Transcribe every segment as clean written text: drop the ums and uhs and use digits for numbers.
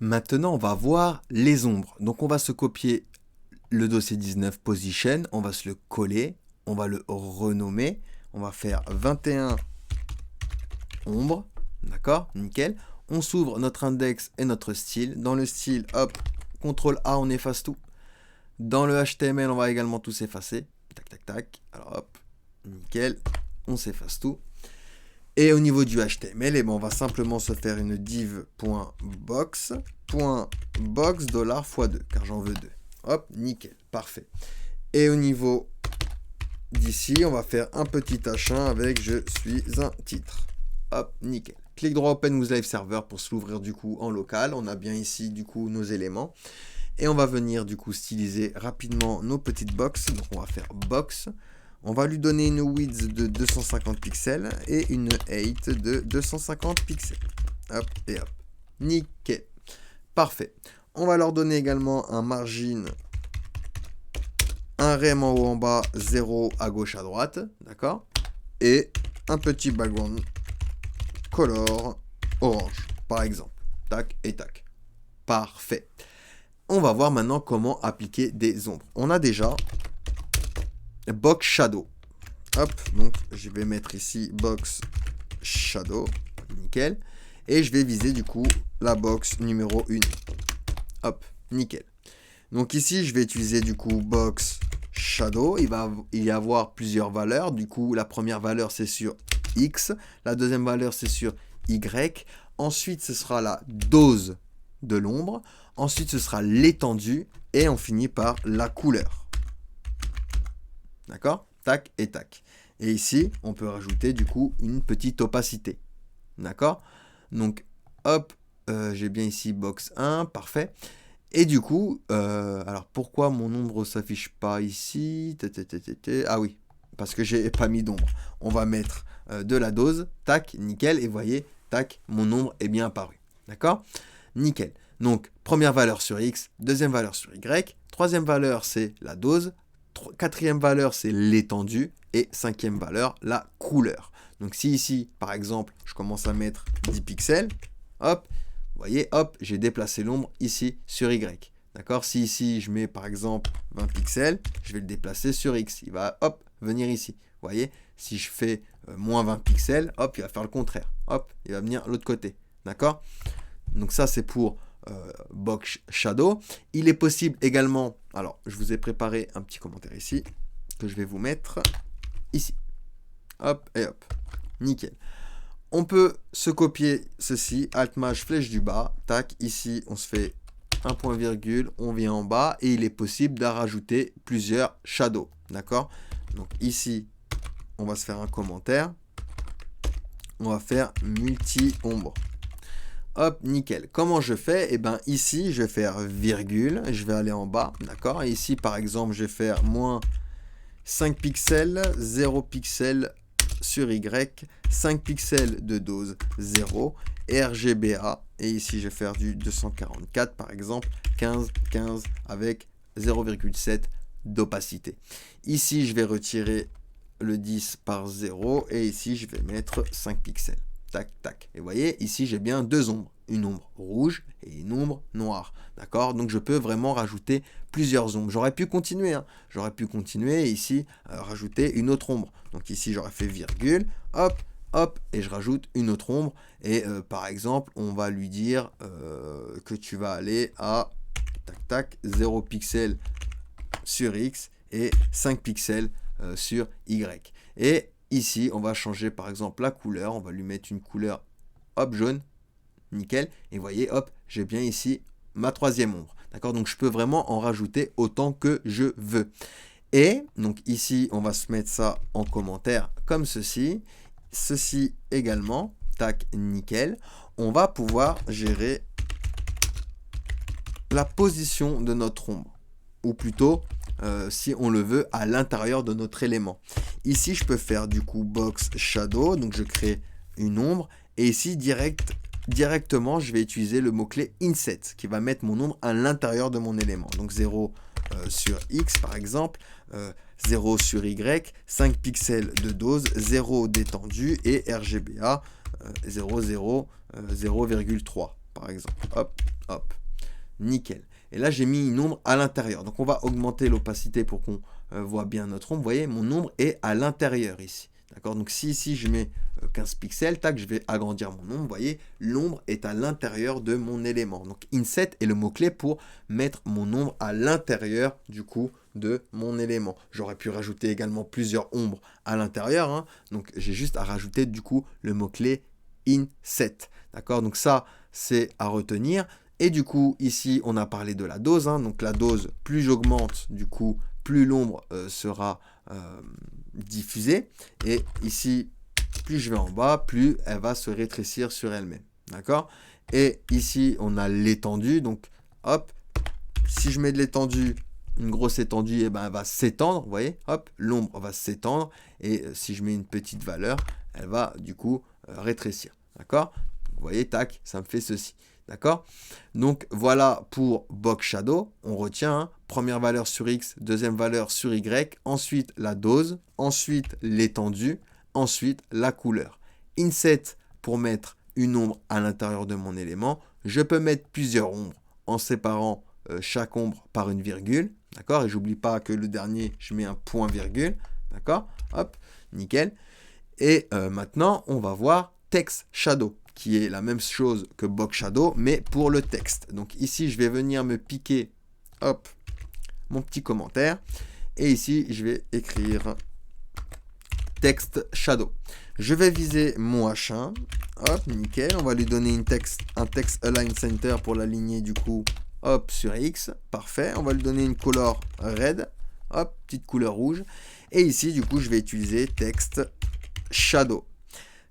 Maintenant, on va voir les ombres. Donc, on va se copier le dossier 19 position, on va se le coller, on va le renommer, on va faire 21 ombres, d'accord, nickel. On s'ouvre notre index et notre style. Dans le style, hop, CTRL A, on efface tout. Dans le HTML, on va également tout s'effacer. Tac, tac, tac. Alors hop, nickel, on s'efface tout. Et au niveau du HTML, eh ben, on va simplement se faire une div.box $x2, car j'en veux 2. Hop, nickel, parfait. Et au niveau d'ici, on va faire un petit H1 avec je suis un titre. Hop, nickel. Clic droit Open with Live Server pour se l'ouvrir du coup en local. On a bien ici du coup nos éléments. Et on va venir du coup styliser rapidement nos petites box. Donc on va faire box. On va lui donner une width de 250 pixels et une height de 250 pixels. Hop et hop. Nickel. Parfait. On va leur donner également un margin, un rem en haut en bas, 0 à gauche à droite. D'accord. Et un petit background color orange, par exemple. Tac et tac. Parfait. On va voir maintenant comment appliquer des ombres. On a déjà box shadow. Hop, donc je vais mettre ici box shadow. Nickel. Et je vais viser du coup la box numéro 1. Hop, nickel. Donc ici, je vais utiliser du coup box shadow. Il va y avoir plusieurs valeurs. Du coup, la première valeur, c'est sur X. La deuxième valeur, c'est sur Y. Ensuite, ce sera la dose de l'ombre. Ensuite, ce sera l'étendue. Et on finit par la couleur. D'accord? Tac et tac. Et ici, on peut rajouter du coup une petite opacité. D'accord? Donc, hop, j'ai bien ici box 1. Parfait. Et du coup, alors pourquoi mon ombre ne s'affiche pas ici? Ah oui, parce que j'ai pas mis d'ombre. On va mettre de la dose, tac, nickel, et vous voyez, tac, mon ombre est bien apparu. D'accord? Nickel. Donc, première valeur sur X, deuxième valeur sur Y, troisième valeur, c'est la dose, quatrième valeur, c'est l'étendue, et cinquième valeur, la couleur. Donc, si ici, par exemple, je commence à mettre 10 pixels, hop, vous voyez, hop, j'ai déplacé l'ombre ici sur Y. D'accord? Si ici, je mets par exemple 20 pixels, je vais le déplacer sur X. Il va, hop, venir ici. Vous voyez? Si je fais moins 20 pixels, hop, il va faire le contraire. Hop, il va venir l'autre côté. D'accord? Donc ça, c'est pour box shadow. Il est possible également, alors, je vous ai préparé un petit commentaire ici, que je vais vous mettre ici. Hop, et hop. Nickel. On peut se copier ceci, Alt-Maj, flèche du bas, tac, ici on se fait un point virgule, on vient en bas et il est possible d'en rajouter plusieurs shadows, d'accord? Donc ici, on va se faire un commentaire, on va faire multi-ombre. Hop, nickel. Comment je fais? Eh bien ici, je vais faire virgule, je vais aller en bas, d'accord? Et ici, par exemple, je vais faire moins 5 pixels, 0 pixels, sur Y, 5 pixels de dose 0, RGBA, et ici je vais faire du 244 par exemple, 15, 15 avec 0,7 d'opacité. Ici je vais retirer le 10 par 0, et ici je vais mettre 5 pixels. Tac, tac. Et vous voyez, ici j'ai bien deux ombres. Une ombre rouge et une ombre noire. D'accord? Donc je peux vraiment rajouter plusieurs ombres. J'aurais pu continuer. Hein. J'aurais pu continuer et ici rajouter une autre ombre. Donc ici j'aurais fait virgule, hop, hop, et je rajoute une autre ombre. Et par exemple, on va lui dire que tu vas aller à tac, tac, 0 pixels sur X et 5 pixels sur Y. Et ici, on va changer par exemple la couleur. On va lui mettre une couleur hop jaune. Nickel. Et vous voyez, hop, j'ai bien ici ma troisième ombre. D'accord? Donc je peux vraiment en rajouter autant que je veux. Et donc ici, on va se mettre ça en commentaire comme ceci. Ceci également. Tac, nickel. On va pouvoir gérer la position de notre ombre. Ou plutôt, si on le veut, à l'intérieur de notre élément. Ici, je peux faire du coup box shadow. Donc je crée une ombre. Et ici, directement, je vais utiliser le mot-clé inset qui va mettre mon ombre à l'intérieur de mon élément. Donc 0 sur X par exemple, 0 sur Y, 5 pixels de dose, 0 d'étendue et RGBA 0,3 par exemple. Hop, Hop, nickel. Et là, j'ai mis une ombre à l'intérieur. Donc, on va augmenter l'opacité pour qu'on voit bien notre ombre. Vous voyez, mon ombre est à l'intérieur ici. D'accord? Donc, si ici, je mets 15 pixels, tac, je vais agrandir mon ombre. Vous voyez, l'ombre est à l'intérieur de mon élément. Donc, inset est le mot-clé pour mettre mon ombre à l'intérieur, du coup, de mon élément. J'aurais pu rajouter également plusieurs ombres à l'intérieur. Hein. Donc, j'ai juste à rajouter, du coup, le mot-clé inset. D'accord? Donc, ça, c'est à retenir. Et du coup, ici, on a parlé de la dose. Hein. Donc, la dose, plus j'augmente, du coup, plus l'ombre sera diffusée. Et ici, plus je vais en bas, plus elle va se rétrécir sur elle-même. D'accord? Et ici, on a l'étendue. Donc, hop, si je mets de l'étendue, une grosse étendue, eh ben, elle va s'étendre. Vous voyez? Hop, l'ombre va s'étendre. Et si je mets une petite valeur, elle va, du coup, rétrécir. D'accord? Vous voyez, tac, ça me fait ceci. D'accord? Donc, voilà pour Box Shadow. On retient, hein, première valeur sur X, deuxième valeur sur Y, ensuite la dose, ensuite l'étendue, ensuite la couleur. Inset pour mettre une ombre à l'intérieur de mon élément. Je peux mettre plusieurs ombres en séparant chaque ombre par une virgule. D'accord? Et j'oublie pas que le dernier, je mets un point virgule. D'accord? Hop, nickel. Et maintenant, on va voir Text Shadow, qui est la même chose que Box Shadow, mais pour le texte. Donc ici, je vais venir me piquer, hop, mon petit commentaire. Et ici, je vais écrire Text Shadow. Je vais viser mon H1. Hop, nickel. On va lui donner un text align center pour l'aligner du coup, hop, sur X. Parfait. On va lui donner une couleur red. Hop, petite couleur rouge. Et ici, du coup, je vais utiliser Text Shadow.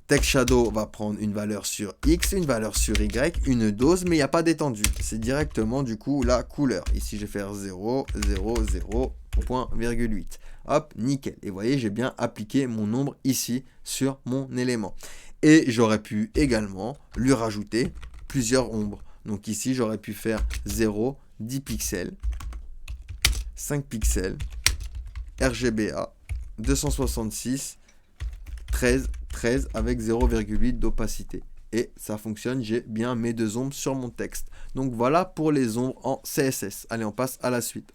Text Shadow va prendre une valeur sur X, une valeur sur Y, une dose, mais il n'y a pas d'étendue. C'est directement du coup la couleur. Ici, je vais faire 0, 0, 0.8. Hop, nickel. Et vous voyez, j'ai bien appliqué mon ombre ici sur mon élément. Et j'aurais pu également lui rajouter plusieurs ombres. Donc ici, j'aurais pu faire 0, 10 pixels, 5 pixels, RGBA, 266, 13 avec 0,8 d'opacité. Et ça fonctionne, j'ai bien mes deux ombres sur mon texte. Donc voilà pour les ombres en CSS. Allez, on passe à la suite.